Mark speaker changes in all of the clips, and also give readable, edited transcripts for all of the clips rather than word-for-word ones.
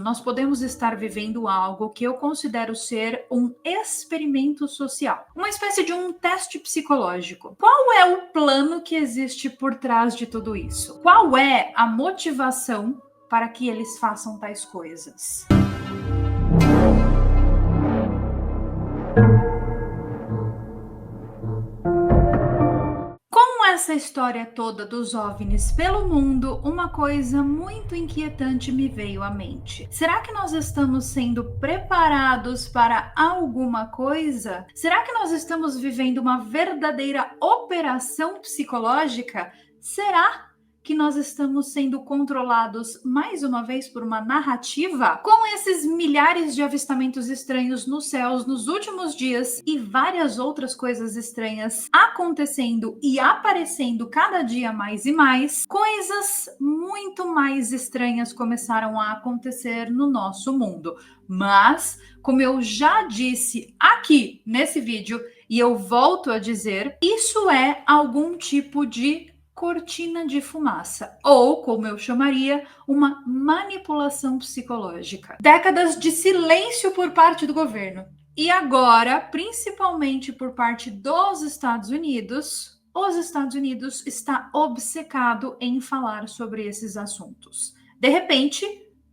Speaker 1: Nós podemos estar vivendo algo que eu considero ser um experimento social, uma espécie de um teste psicológico. Qual é o plano que existe por trás de tudo isso? Qual é a motivação para que eles façam tais coisas? Essa história toda dos OVNIs pelo mundo, uma coisa muito inquietante me veio à mente. Será que nós estamos sendo preparados para alguma coisa? Será que nós estamos vivendo uma verdadeira operação psicológica? Será que nós estamos sendo controlados mais uma vez por uma narrativa? Com esses milhares de avistamentos estranhos nos céus nos últimos dias e várias outras coisas estranhas acontecendo e aparecendo cada dia mais e mais, coisas muito mais estranhas começaram a acontecer no nosso mundo. Mas, como eu já disse aqui nesse vídeo, e eu volto a dizer, isso é algum tipo de cortina de fumaça, ou, como eu chamaria, uma manipulação psicológica. Décadas de silêncio por parte do governo. E agora, principalmente por parte dos Estados Unidos, os Estados Unidos está obcecado em falar sobre esses assuntos. De repente,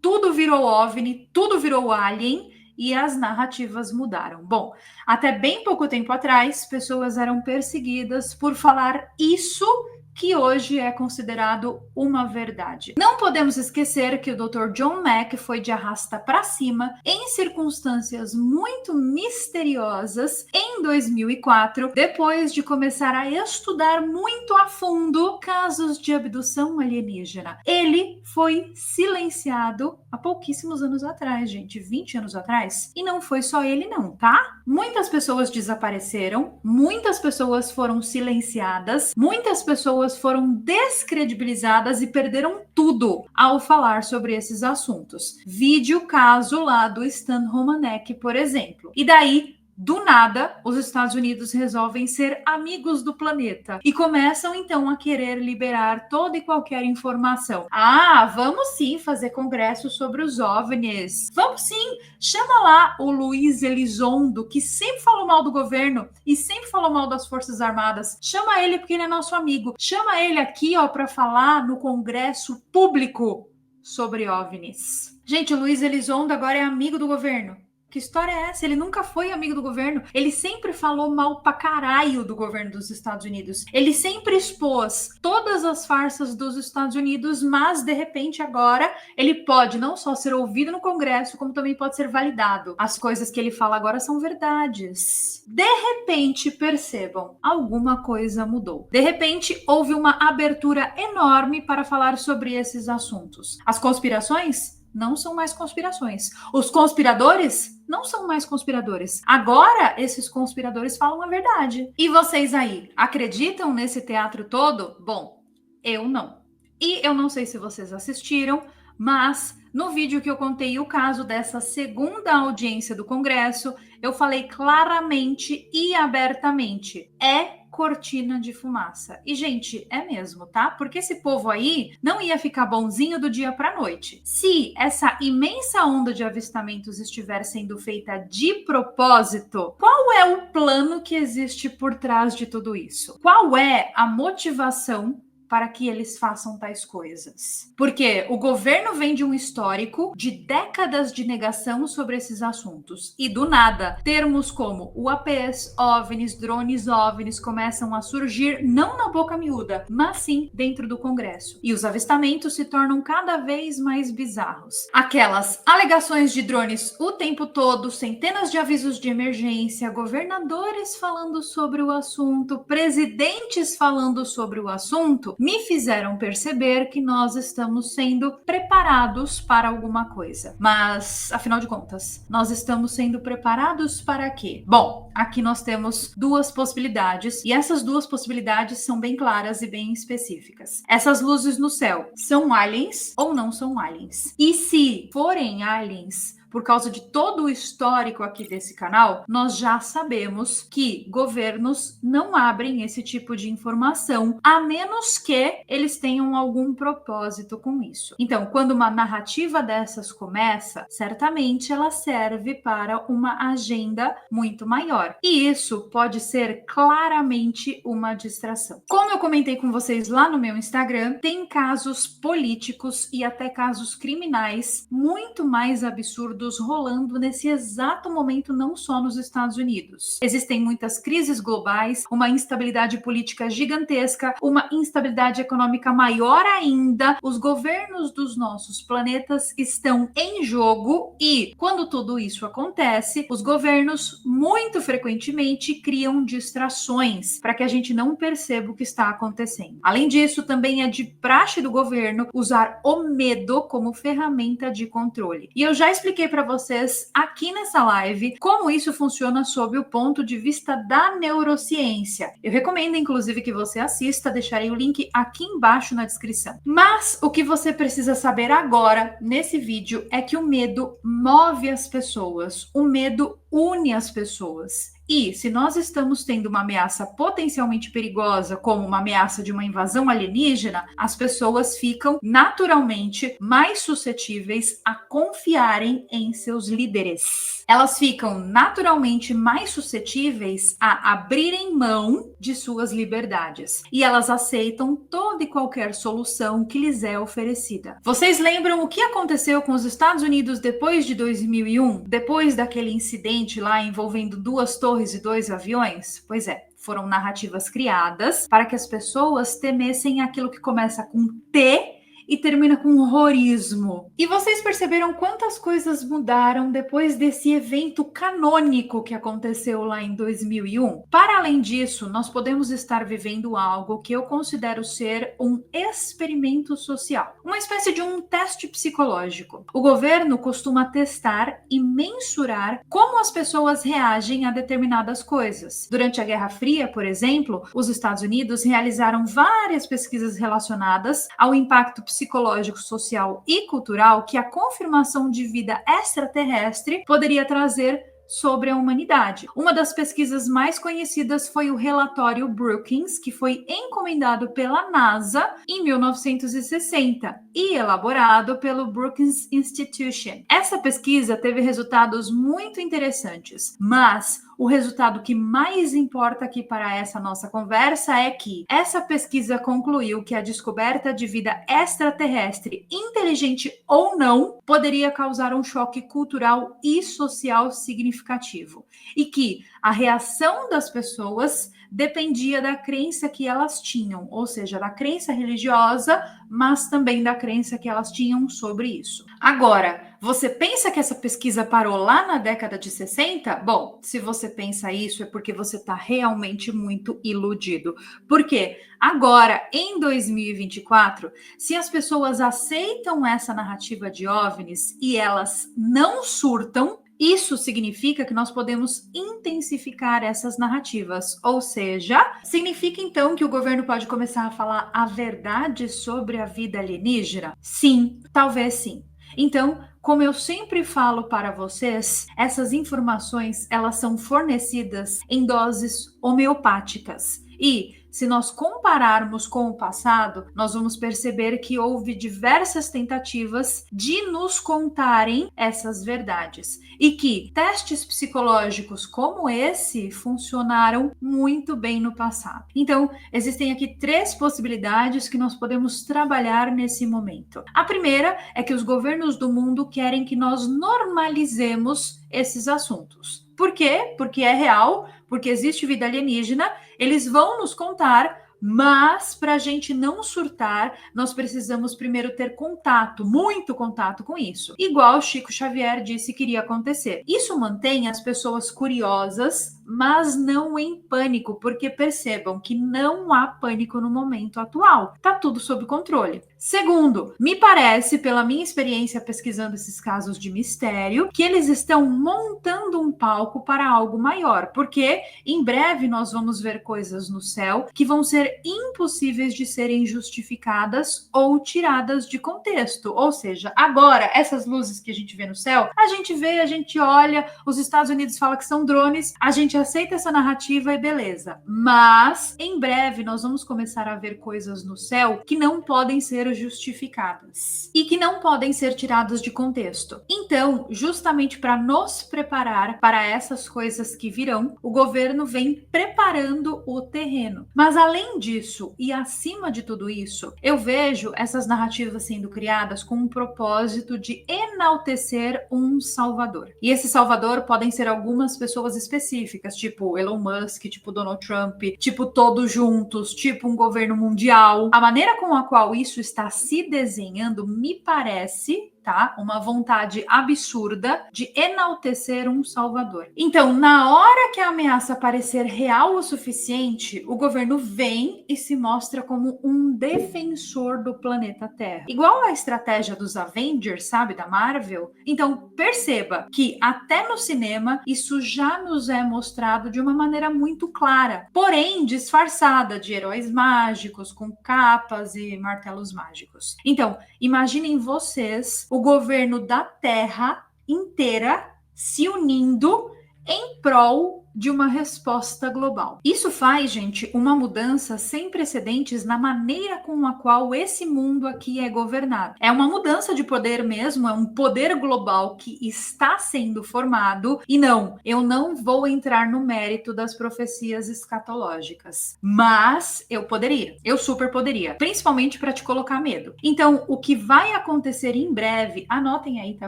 Speaker 1: tudo virou OVNI, tudo virou alien, e as narrativas mudaram. Bom, até bem pouco tempo atrás, pessoas eram perseguidas por falar isso que hoje é considerado uma verdade. Não podemos esquecer que o Dr. John Mack foi de arrasta para cima em circunstâncias muito misteriosas em 2004, depois de começar a estudar muito a fundo casos de abdução alienígena. Ele foi silenciado há pouquíssimos anos atrás, gente, 20 anos atrás, e não foi só ele não, tá? Muitas pessoas desapareceram, muitas pessoas foram silenciadas, muitas pessoas foram descredibilizadas e perderam tudo ao falar sobre esses assuntos. Vide o caso lá do Stan Romanek, por exemplo. E daí, do nada, os Estados Unidos resolvem ser amigos do planeta e começam então a querer liberar toda e qualquer informação. Ah, vamos sim fazer congresso sobre os OVNIs. Vamos sim, chama lá o Luiz Elizondo, que sempre falou mal do governo e sempre falou mal das Forças Armadas. Chama ele porque ele é nosso amigo. Chama ele aqui, ó, para falar no congresso público sobre OVNIs. Gente, o Luiz Elizondo agora é amigo do governo. Que história é essa? Ele nunca foi amigo do governo. Ele sempre falou mal pra caralho do governo dos Estados Unidos. Ele sempre expôs todas as farsas dos Estados Unidos, mas, de repente, agora, ele pode não só ser ouvido no Congresso, como também pode ser validado. As coisas que ele fala agora são verdades. De repente, percebam, alguma coisa mudou. De repente, houve uma abertura enorme para falar sobre esses assuntos. As conspirações não são mais conspirações. Os conspiradores não são mais conspiradores. Agora, esses conspiradores falam a verdade. E vocês aí, acreditam nesse teatro todo? Bom, eu não. E eu não sei se vocês assistiram, mas no vídeo que eu contei o caso dessa segunda audiência do Congresso, eu falei claramente e abertamente. É cortina de fumaça. E, gente, é mesmo, tá? Porque esse povo aí não ia ficar bonzinho do dia pra noite. Se essa imensa onda de avistamentos estiver sendo feita de propósito, qual é o plano que existe por trás de tudo isso? Qual é a motivação para que eles façam tais coisas? Porque o governo vem de um histórico de décadas de negação sobre esses assuntos. E do nada, termos como UAPs, OVNIs, drones OVNIs começam a surgir não na boca miúda, mas sim dentro do Congresso. E os avistamentos se tornam cada vez mais bizarros. Aquelas alegações de drones o tempo todo, centenas de avisos de emergência, governadores falando sobre o assunto, presidentes falando sobre o assunto, me fizeram perceber que nós estamos sendo preparados para alguma coisa. Mas, afinal de contas, nós estamos sendo preparados para quê? Bom, aqui nós temos duas possibilidades, e essas duas possibilidades são bem claras e bem específicas. Essas luzes no céu são aliens ou não são aliens? E se forem aliens, por causa de todo o histórico aqui desse canal, nós já sabemos que governos não abrem esse tipo de informação, a menos que eles tenham algum propósito com isso. Então, quando uma narrativa dessas começa, certamente ela serve para uma agenda muito maior. E isso pode ser claramente uma distração. Como eu comentei com vocês lá no meu Instagram, tem casos políticos e até casos criminais muito mais absurdos rolando nesse exato momento, não só nos Estados Unidos. Existem muitas crises globais, uma instabilidade política gigantesca, uma instabilidade econômica maior ainda. Os governos dos nossos planetas estão em jogo e, quando tudo isso acontece, os governos muito frequentemente criam distrações para que a gente não perceba o que está acontecendo. Além disso, também é de praxe do governo usar o medo como ferramenta de controle. E eu já expliquei para vocês aqui nessa live como isso funciona sob o ponto de vista da neurociência. Eu recomendo, inclusive, que você assista, deixarei o link aqui embaixo na descrição. Mas o que você precisa saber agora, nesse vídeo, é que o medo move as pessoas, o medo une as pessoas. E se nós estamos tendo uma ameaça potencialmente perigosa, como uma ameaça de uma invasão alienígena, as pessoas ficam naturalmente mais suscetíveis a confiarem em seus líderes. Elas ficam naturalmente mais suscetíveis a abrirem mão de suas liberdades. E elas aceitam toda e qualquer solução que lhes é oferecida. Vocês lembram o que aconteceu com os Estados Unidos depois de 2001? Depois daquele incidente lá envolvendo 2 torres e 2 aviões? Pois é, foram narrativas criadas para que as pessoas temessem aquilo que começa com T e termina com horrorismo. E vocês perceberam quantas coisas mudaram depois desse evento canônico que aconteceu lá em 2001? Para além disso, nós podemos estar vivendo algo que eu considero ser um experimento social, uma espécie de um teste psicológico. O governo costuma testar e mensurar como as pessoas reagem a determinadas coisas. Durante a Guerra Fria, por exemplo, os Estados Unidos realizaram várias pesquisas relacionadas ao impacto psicológico, social e cultural que a confirmação de vida extraterrestre poderia trazer sobre a humanidade. Uma das pesquisas mais conhecidas foi o relatório Brookings, que foi encomendado pela NASA em 1960 e elaborado pelo Brookings Institution. Essa pesquisa teve resultados muito interessantes, mas o resultado que mais importa aqui para essa nossa conversa é que essa pesquisa concluiu que a descoberta de vida extraterrestre, inteligente ou não, poderia causar um choque cultural e social significativo. E que a reação das pessoas dependia da crença que elas tinham, ou seja, da crença religiosa, mas também da crença que elas tinham sobre isso. Agora, você pensa que essa pesquisa parou lá na década de 60? Bom, se você pensa isso é porque você está realmente muito iludido. Porque agora, em 2024, se as pessoas aceitam essa narrativa de OVNIs e elas não surtam, isso significa que nós podemos intensificar essas narrativas, ou seja, significa então que o governo pode começar a falar a verdade sobre a vida alienígena? Sim, talvez sim. Então, como eu sempre falo para vocês, essas informações elas são fornecidas em doses homeopáticas. E se nós compararmos com o passado, nós vamos perceber que houve diversas tentativas de nos contarem essas verdades e que testes psicológicos como esse funcionaram muito bem no passado. Então, existem aqui 3 possibilidades que nós podemos trabalhar nesse momento. A primeira é que os governos do mundo querem que nós normalizemos esses assuntos. Por quê? Porque é real, porque existe vida alienígena, eles vão nos contar, mas para a gente não surtar, nós precisamos primeiro ter contato, muito contato com isso. Igual Chico Xavier disse que iria acontecer. Isso mantém as pessoas curiosas, mas não em pânico, porque percebam que não há pânico no momento atual. Tá tudo sob controle. Segundo, me parece, pela minha experiência pesquisando esses casos de mistério, que eles estão montando um palco para algo maior, porque em breve nós vamos ver coisas no céu que vão ser impossíveis de serem justificadas ou tiradas de contexto. Ou seja, agora, essas luzes que a gente vê no céu, a gente vê, a gente olha, os Estados Unidos falam que são drones, a gente aceita essa narrativa e beleza. Mas, em breve, nós vamos começar a ver coisas no céu que não podem ser justificadas e que não podem ser tiradas de contexto. Então, justamente para nos preparar para essas coisas que virão, o governo vem preparando o terreno. Mas além disso e acima de tudo isso, eu vejo essas narrativas sendo criadas com um propósito de enaltecer um salvador. E esse salvador podem ser algumas pessoas específicas, tipo Elon Musk, tipo Donald Trump, tipo todos juntos, tipo um governo mundial. A maneira com a qual isso está se desenhando me parece, tá? Uma vontade absurda de enaltecer um salvador. Então, na hora que a ameaça parecer real o suficiente, o governo vem e se mostra como um defensor do planeta Terra. Igual a estratégia dos Avengers, sabe, da Marvel? Então, perceba que até no cinema isso já nos é mostrado de uma maneira muito clara, porém disfarçada de heróis mágicos com capas e martelos mágicos. Então, imaginem vocês o governo da Terra inteira se unindo em prol de uma resposta global. Isso faz, gente, uma mudança sem precedentes na maneira com a qual esse mundo aqui é governado. É uma mudança de poder mesmo, é um poder global que está sendo formado. E não, eu não vou entrar no mérito das profecias escatológicas, mas eu super poderia, principalmente para te colocar medo. Então, o que vai acontecer em breve, anotem aí, tá?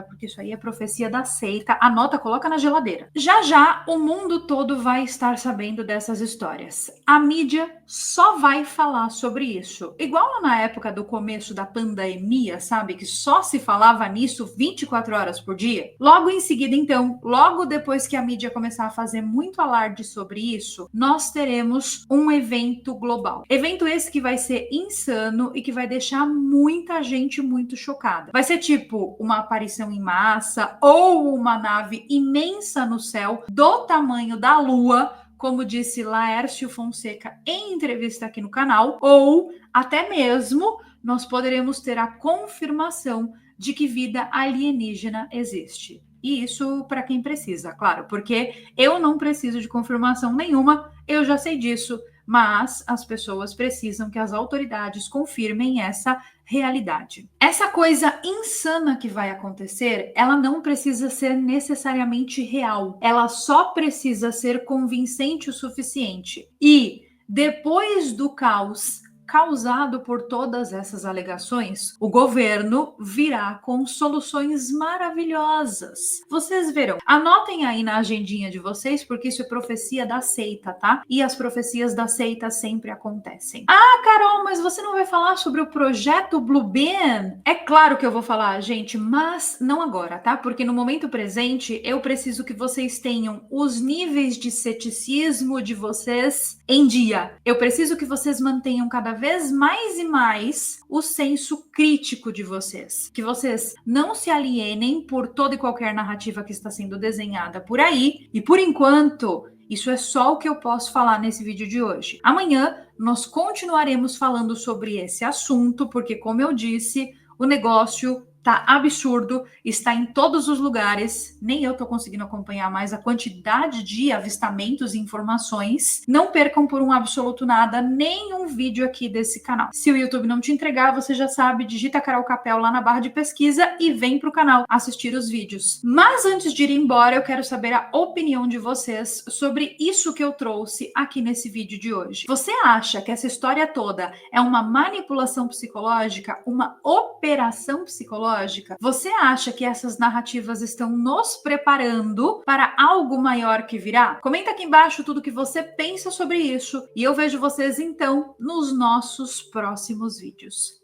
Speaker 1: Porque isso aí é profecia da seita. Anota, coloca na geladeira. Já já o mundo todo vai estar sabendo dessas histórias. A mídia só vai falar sobre isso. Igual lá na época do começo da pandemia, sabe? Que só se falava nisso 24 horas por dia. Logo em seguida, então, logo depois que a mídia começar a fazer muito alarde sobre isso, nós teremos um evento global. Evento esse que vai ser insano e que vai deixar muita gente muito chocada. Vai ser tipo uma aparição em massa ou uma nave imensa no céu do tamanho da Lua, como disse Laércio Fonseca em entrevista aqui no canal, ou até mesmo nós poderemos ter a confirmação de que vida alienígena existe. E isso para quem precisa, claro, porque eu não preciso de confirmação nenhuma, eu já sei disso, mas as pessoas precisam que as autoridades confirmem essa realidade. Essa coisa insana que vai acontecer, ela não precisa ser necessariamente real. Ela só precisa ser convincente o suficiente. E depois do caos causado por todas essas alegações, o governo virá com soluções maravilhosas. Vocês verão. Anotem aí na agendinha de vocês, porque isso é profecia da seita, tá? E as profecias da seita sempre acontecem. Ah, Carol, mas você não vai falar sobre o projeto Blue Beam? É claro que eu vou falar, gente, mas não agora, tá? Porque no momento presente, eu preciso que vocês tenham os níveis de ceticismo de vocês em dia. Eu preciso que vocês mantenham cada vez mais e mais o senso crítico de vocês. Que vocês não se alienem por toda e qualquer narrativa que está sendo desenhada por aí. E por enquanto, isso é só o que eu posso falar nesse vídeo de hoje. Amanhã nós continuaremos falando sobre esse assunto, porque como eu disse, o negócio tá absurdo, está em todos os lugares, nem eu tô conseguindo acompanhar mais a quantidade de avistamentos e informações. Não percam por um absoluto nada nenhum vídeo aqui desse canal. Se o YouTube não te entregar, você já sabe, digita Carol Capel lá na barra de pesquisa e vem pro canal assistir os vídeos. Mas antes de ir embora, eu quero saber a opinião de vocês sobre isso que eu trouxe aqui nesse vídeo de hoje. Você acha que essa história toda é uma manipulação psicológica, uma operação psicológica? Você acha que essas narrativas estão nos preparando para algo maior que virá? Comenta aqui embaixo tudo que você pensa sobre isso e eu vejo vocês então nos nossos próximos vídeos.